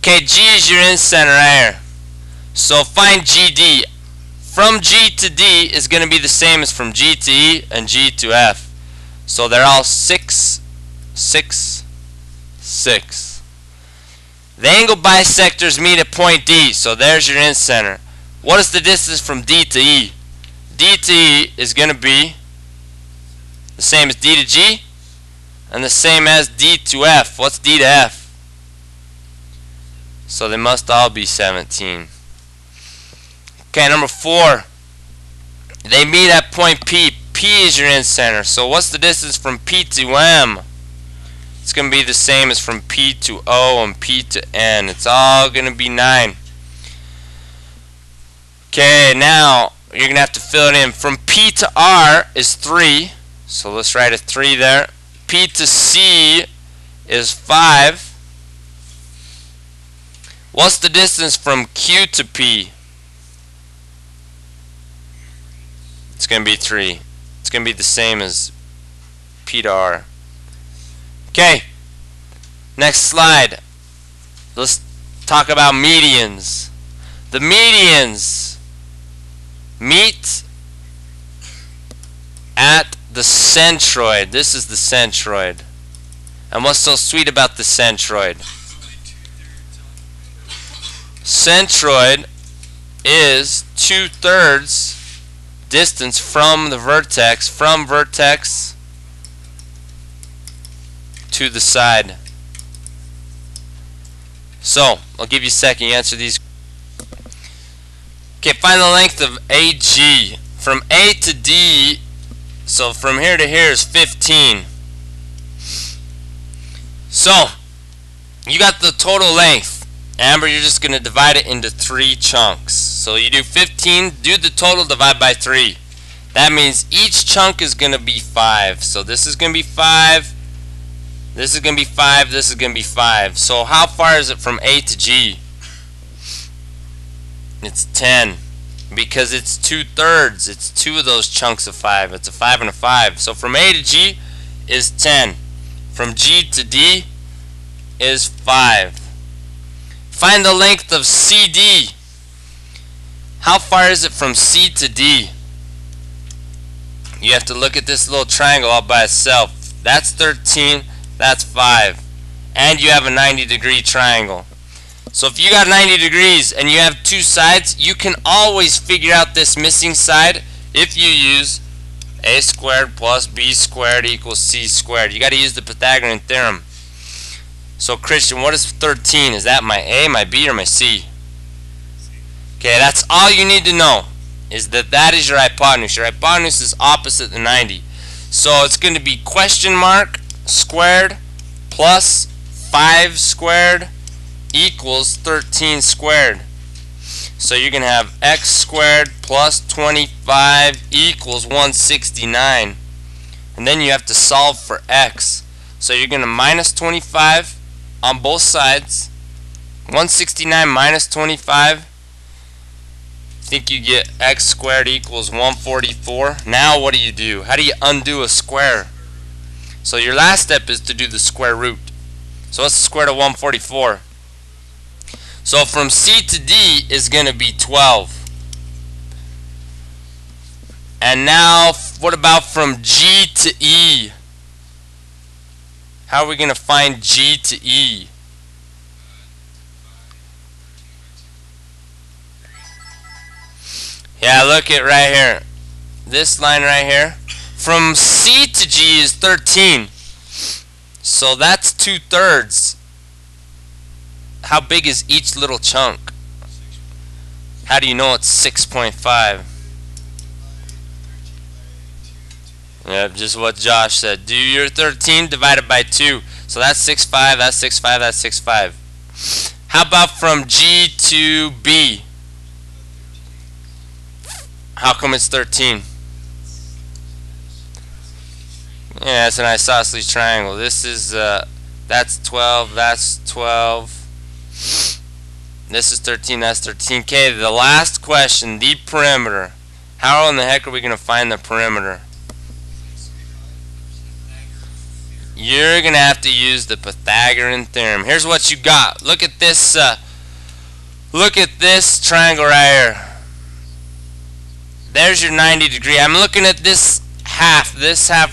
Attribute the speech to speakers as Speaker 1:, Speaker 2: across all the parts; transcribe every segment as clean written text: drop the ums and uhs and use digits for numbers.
Speaker 1: Okay, G is your incenter right here. So find GD. From G to D is going to be the same as from G to E and G to F. So they're all 6, 6, 6. The angle bisectors meet at point D. So there's your incenter. What is the distance from D to E? D to E is going to be the same as D to G and the same as D to F. What's D to F? So they must all be 17. Okay, number 4. They meet at point P. P is your incenter. So what's the distance from P to M? It's going to be the same as from P to O and P to N. It's all going to be 9. Okay, now you're going to have to fill it in. From P to R is 3. So let's write a 3 there. P to C is 5. What's the distance from Q to P? It's going to be 3. It's going to be the same as P to R. Okay, next slide. Let's talk about medians. The medians meet at the centroid. This is the centroid. And what's so sweet about the centroid? Centroid is 2/3 distance from the vertex, from vertex to the side. So, I'll give you a second, you answer these. Okay, find the length of AG. From A to D, so from here to here is 15. So, you got the total length. Amber, you're just going to divide it into 3 chunks. So you do 15, do the total, divide by 3. That means each chunk is going to be 5. So this is going to be 5, this is going to be 5, this is going to be 5. So how far is it from A to G? It's 10. Because it's 2/3. It's 2 of those chunks of 5. It's a 5 and a 5. So from A to G is 10. From G to D is 5. Find the length of CD. How far is it from C to D? You have to look at this little triangle all by itself. That's 13, that's 5. And you have a 90-degree triangle. So if you got 90 degrees and you have 2 sides, you can always figure out this missing side if you use a squared plus b squared equals c squared. You got to use the Pythagorean theorem. So Christian, what is 13? Is that my A, my B, or my C? Okay, that's all you need to know, is that that is your hypotenuse. Your hypotenuse is opposite the 90. So it's going to be question mark squared plus 5 squared equals 13 squared. So you're going to have x squared plus 25 equals 169. And then you have to solve for x. So you're going to minus 25 on both sides. 169 minus 25. I think you get x squared equals 144. Now what do? How do you undo a square? So your last step is to do the square root. So what's the square root of 144? So from C to D is going to be 12. And now what about from G to E? How are we going to find G to E? Yeah, look at right here. This line right here. From C to G is 13. So that's 2/3. How big is each little chunk? How do you know it's 6.5? Yep, just what Josh said. Do your 13 divided by 2. So that's 6.5, that's 6.5, that's 6.5. How about from G to B? How come it's 13? Yeah, it's an isosceles triangle. This is, that's 12, that's 12. This is 13, that's 13. Okay, the last question, the perimeter. How in the heck are we going to find the perimeter? you're gonna have to use the Pythagorean theorem. Here's what you got. Look at this triangle right here. There's your 90 degree. I'm looking at this half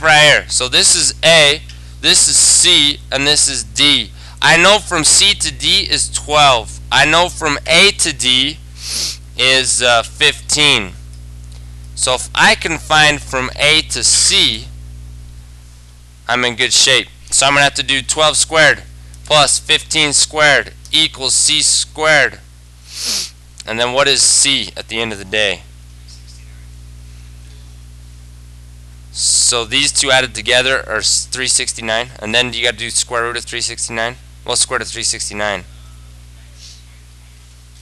Speaker 1: right here. So this is A, this is C, and this is D. I know from C to D is 12. I know from A to D is 15. So if I can find from A to C, I'm in good shape. So I'm going to have to do 12 squared plus 15 squared equals C squared. And then what is C at the end of the day? So these two added together are 369. And then you got to do square root of 369. What's square root of 369?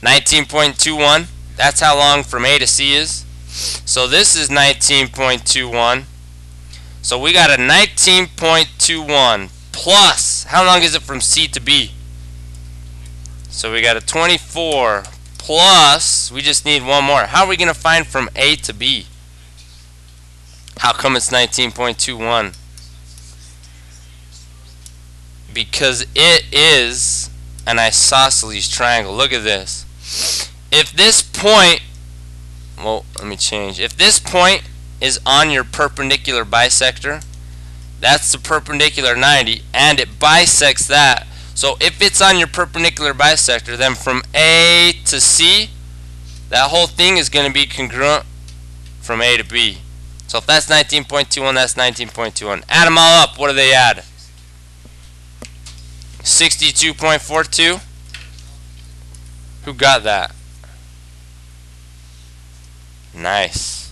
Speaker 1: 19.21. That's how long from A to C is. So this is 19.21. So we got a 19.21 plus, how long is it from C to B? So we got a 24 plus, we just need one more. How are we going to find from A to B? How come it's 19.21? Because it is an isosceles triangle. Look at this. If this point, well, let me change. If this point is on your perpendicular bisector, that's the perpendicular 90, and it bisects that. So if it's on your perpendicular bisector, then from A to C, that whole thing is going to be congruent from A to B. So if that's 19.21, that's 19.21. Add them all up. What do they add? 62.42. Who got that? Nice.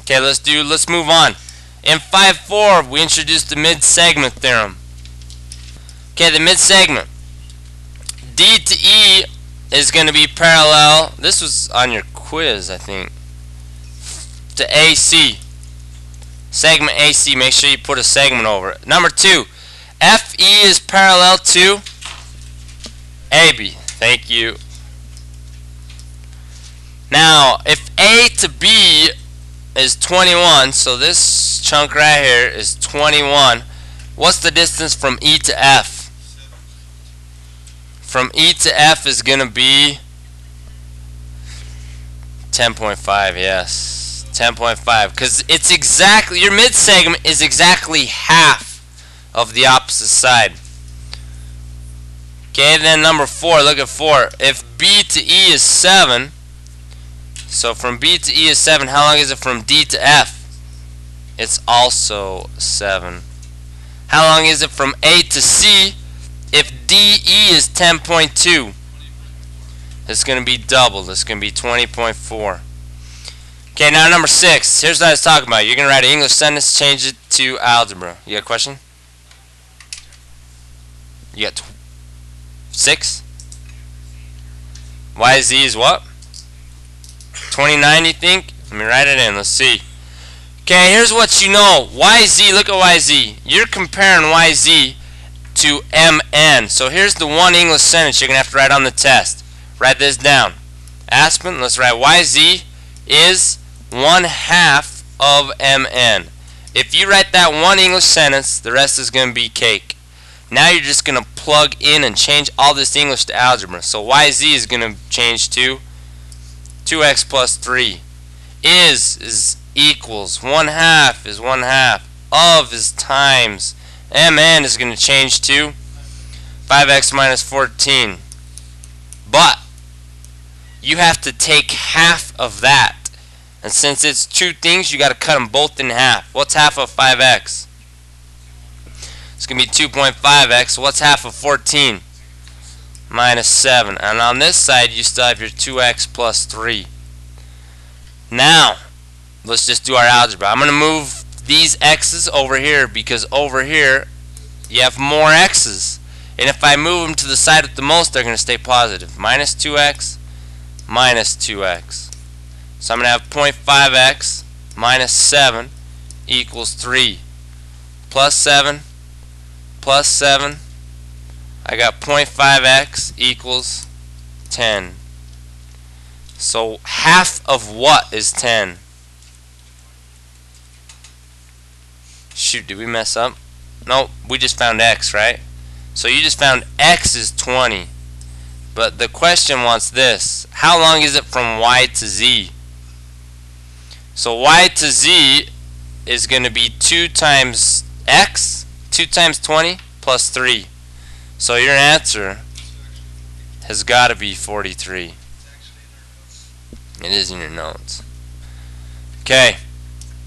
Speaker 1: Okay, let's move on. In 5.4, we introduced the Midsegment Theorem. Okay, the midsegment. D to E is going to be parallel. This was on your quiz, I think. To AC. Segment AC. Make sure you put a segment over it. Number 2. FE is parallel to AB. Thank you. Now, if A to B is 21, so this chunk right here is 21, what's the distance from E to F? From E to F is going to be 10.5, yes. 10.5, because it's exactly, your midsegment is exactly half of the opposite side. Okay, then number 4, look at 4. If B to E is 7, so from B to E is 7, how long is it from D to F? It's also 7. How long is it from A to C? If DE is 10.2, it's going to be doubled. It's going to be 20.4. Okay, now number 6. Here's what I was talking about. You're going to write an English sentence, change it to algebra. You got a question? You got 6? YZ is what? 29, you think? Let me write it in. Let's see. Okay, here's what you know. YZ, look at YZ. You're comparing YZ to MN. So here's the one English sentence you're going to have to write on the test. Write this down. Aspen, let's write YZ is 1/2 of MN. If you write that one English sentence, the rest is going to be cake. Now you're just going to plug in and change all this English to algebra. So YZ is going to change to 2x plus 3. Is equals. 1/2 is 1/2. Of is times. MN is going to change to 5x minus 14. But you have to take half of that. And since it's two things, you got to cut them both in half. What's half of 5x? It's going to be 2.5x. What's half of 14? Minus 7. And on this side, you still have your 2x plus 3. Now, let's just do our algebra. I'm going to move these x's over here because over here you have more x's. And if I move them to the side with the most, they're going to stay positive. Minus 2x, minus 2x. So I'm going to have 0.5x minus 7 equals 3. Plus 7, plus 7. I got 0.5x equals 10. So half of what is 10? Shoot, did we mess up? Nope, we just found x, right? So you just found x is 20. But the question wants this. How long is it from y to z? So y to z is going to be 2 times x, 2 times 20, plus 3. So your answer has got to be 43. It is in your notes. Okay.